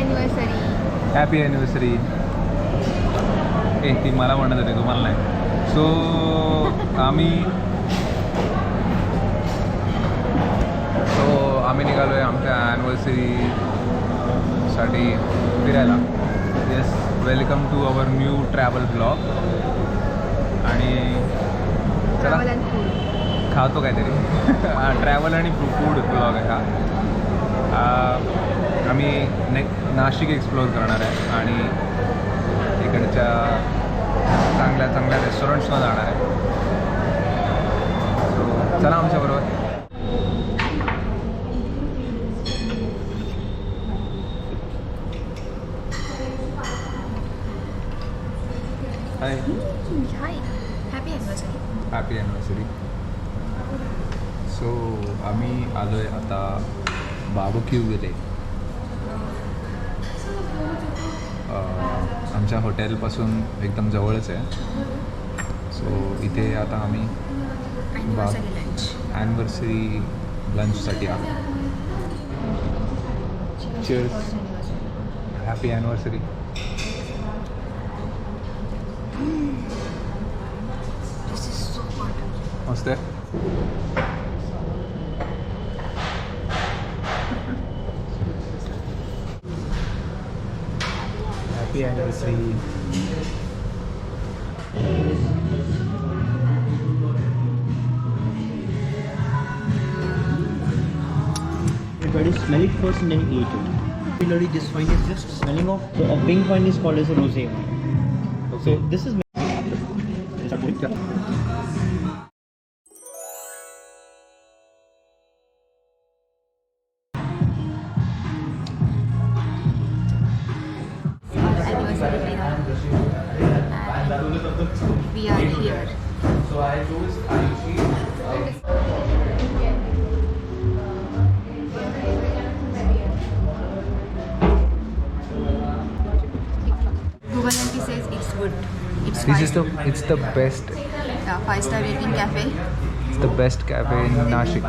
Anniversary. Happy anniversary. ती मला म्हणत होते, तुम्हाला नाही. सो आम्ही निघालो आहे आमच्या ॲनिव्हर्सरीसाठी फिरायला. Yes, welcome to our new travel blog. आणि चला खातो काहीतरी. ट्रॅव्हल आणि फूड ब्लॉग आहे हा. आम्ही नाशिक एक्सप्लोअर करणार आहे आणि इकडच्या चांगल्या चांगल्या रेस्टॉरंट्सला जाणार आहे. सो चला आमच्याबरोबर. हाय. Happy anniversary. सो आम्ही आलो आहे आता बार्बेक्यू विले. आमच्या हॉटेलपासून एकदम जवळच आहे. सो इथे आता आम्ही ॲनिव्हर्सरी लंचसाठी आलो. चीअर्स. Happy anniversary. मस्त आहे. Happy anniversary. Everybody smell it first and then eat it. Similarly, this wine is just smelling of the pink wine is called as a rosé wine. So this is. We are here. So I chose Ayushi. Google MP says it's good. It's It's the best. yeah, 5-star rating cafe. It's the best cafe in Nashik.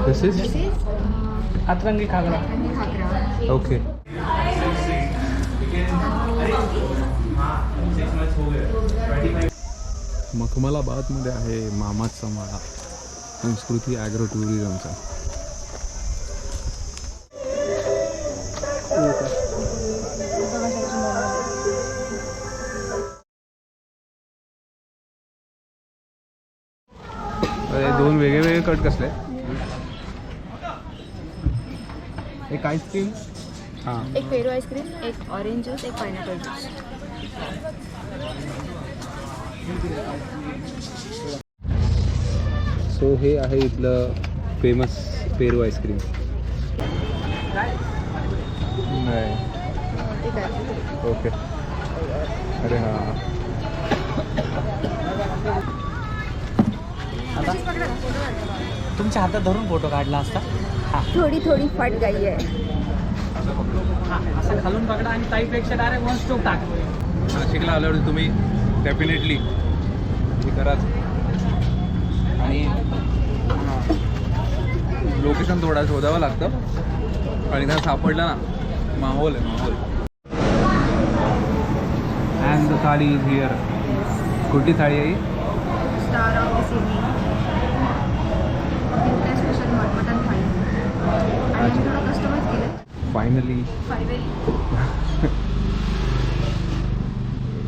This is Atrangi Khagra. Khagra. okay. मखमलाबादमध्ये आहे मामाचा माळा, संस्कृती agro टुरिझमचा. दोन वेगळे cut कसले. एक ice cream. हां, एक पेरू ice cream, एक ऑरेंज ज्यूस, एक पायनॅपल ज्यूस. सो हे आहे इथलं फेमस पेरू आईस्क्रीम. नाही, ओके. अरे हां, तुमच्या हातात धरून फोटो काढला असता. थोडी थोडी फट गई आहे. असं खालून पकडा आणि ताईपेक्षा डायरेक्ट वन स्ट्रोक टाक. नाशिकला आल्यावर तुम्ही डेफिनेटली हे कराच. आणि लोकेशन थोडा शोधावं लागतं आणि त्याला सापडलं ना, माहोल आहे माहोल. And the thali is here. कुठली थाळी आहे? Star of the city. Special mutton थाळी. आणि थोडं कस्टमाइज केलं. Finally finally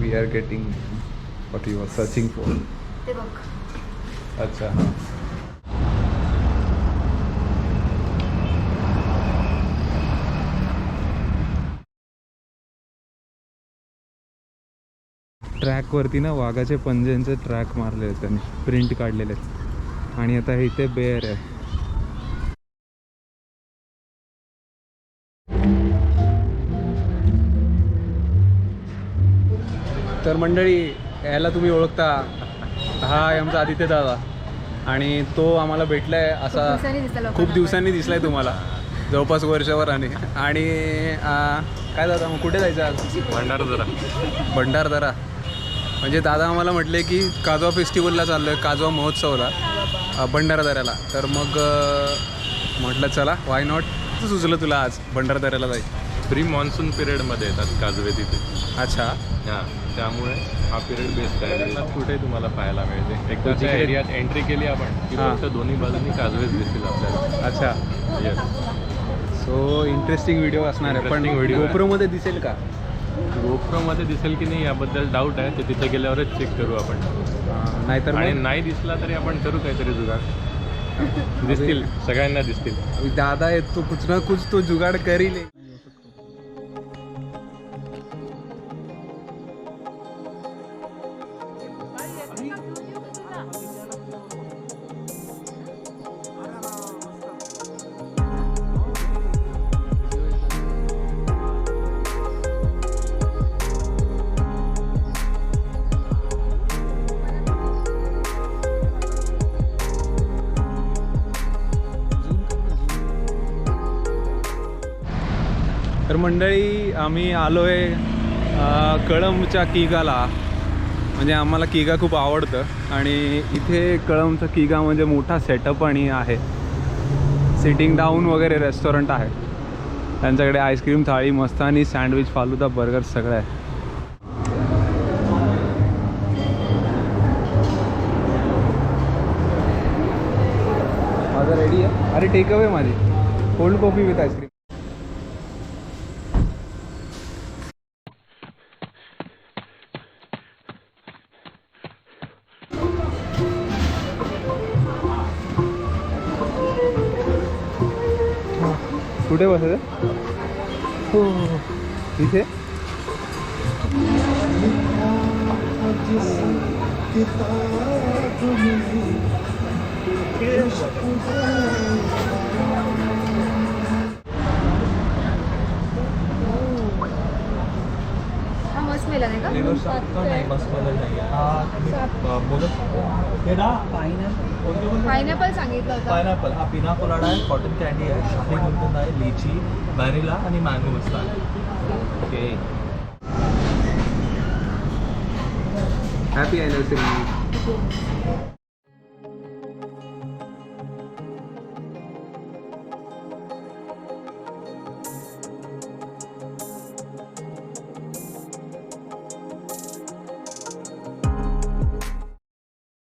we are getting what you are searching for. ते बघ. अच्छा, हां. ट्रॅकवरती ना वाघाचे पंजेंचे ट्रॅक मारले आहेत त्यांनी, प्रिंट काढलेले आहेत. आणि आता हे इथे बेअर आहे. तर मंडळी, याला तुम्ही ओळखता, हा आमचा आदित्य दादा. आणि तो आम्हाला भेटलाय असा खूप दिवसांनी दिसलाय तुम्हाला, जवळपास वर्षभर. आणि काय दादा, मग कुठे जायचं आज? भंडारदरा. म्हणजे दादा आम्हाला म्हटले की काजवा फेस्टिवलला चाललो आहे, काजवा महोत्सवला भंडारदऱ्याला. तर मग म्हटलं चला वाय नॉट. सुचलं तुला आज भंडारदऱ्याला जाईल? प्री मान्सून पिरियडमध्ये येतात काजवे तिथे. अच्छा. हां, त्यामुळे हा पिरियड बेस्ट आहे. कुठे तुम्हाला पाहायला मिळते. एकदा त्या एरियात एंट्री केली आपण की फक्त दोन्ही बाजूनी काजवेच दिसतील आपल्याला. अच्छा. येस. सो इंटरेस्टिंग व्हिडिओ असणार आहे. पण Interesting video आहे. गोप्रोमध्ये दिसेल का? गोप्रोमध्ये दिसेल की नाही याबद्दल डाऊट आहे. ते तिथे गेल्यावरच चेक करू आपण. नाहीतर आणि नाही दिसला तरी आपण करू काहीतरी जुगाड. दिसतील, सगळ्यांना दिसतील. दादा येत तो कुछ ना कुछ तो जुगाड करील. तर मंडळी आम्ही आलो आहे कळंबच्या किगाला. म्हणजे आम्हाला किगा खूप आवडतं आणि इथे कळंबचा किगा म्हणजे मोठा सेटअप आणि आहे. सिटिंग डाऊन वगैरे रेस्टॉरंट आहे. त्यांच्याकडे आईस्क्रीम थाळी मस्त आणि सँडविच फालुदा बर्गर सगळं आहे. माझं रेडी आहे. अरे टेक अवे माझी कोल्ड कॉफी विथ आईस्क्रीम. कुठे बसायचं? हो इथे. हा मस्त मेला नाही का? पायनॅपल सांगितलं होतं. पायनॅपल हा पिना कोलाडा आहे, कॉटन कॅन्डी आहे, शाही गुलकंद आहे, लीची, व्हॅनिला आणि मँगो मस्त आहे. ओके. Happy anniversary.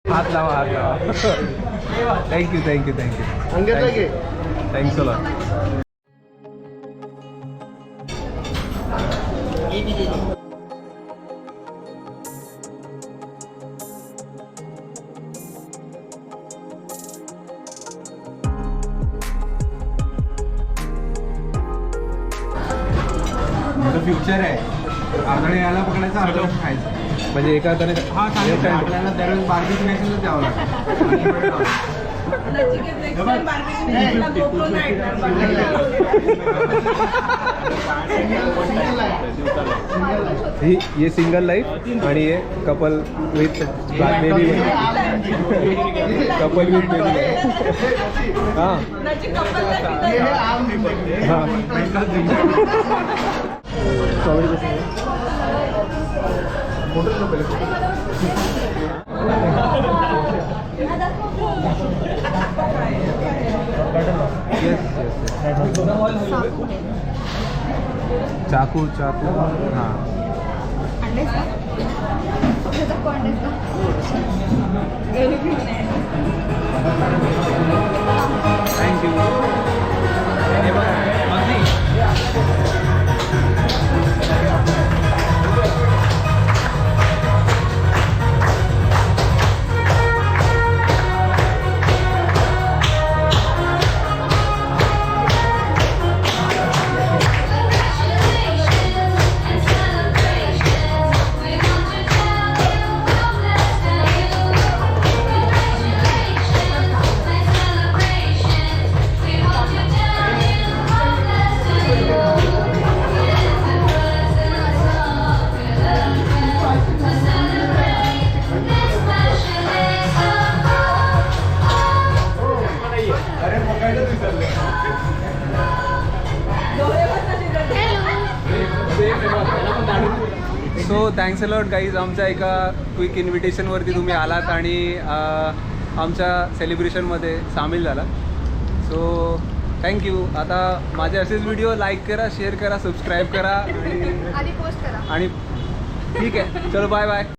हात लावा, हात लावा. Thank you thank you thank you thanks a lot. Future आहे. आपल्याला याला पकडायचं, अर्धवट खायचं. म्हणजे एका हाताने आपल्याला दररोज बार्बेक्यू नेशनच द्यावं लागतं. ये सिंगल लाइफ आणि ये couple with baby. Couple with baby. हां चाकू चाकू. हां अंडेस का? अंडेस का? Thank you. So thanks a lot guys. आमच्या एका क्विक इन्व्हिटेशनवरती तुम्ही आलात आणि आमच्या सेलिब्रेशनमध्ये सामील झाला. So thank you. आता माझे असेच व्हिडिओ लाईक करा, शेअर करा, सबस्क्राईब करा आधी पोस्ट करा. आणि ठीक आहे. चलो बाय बाय.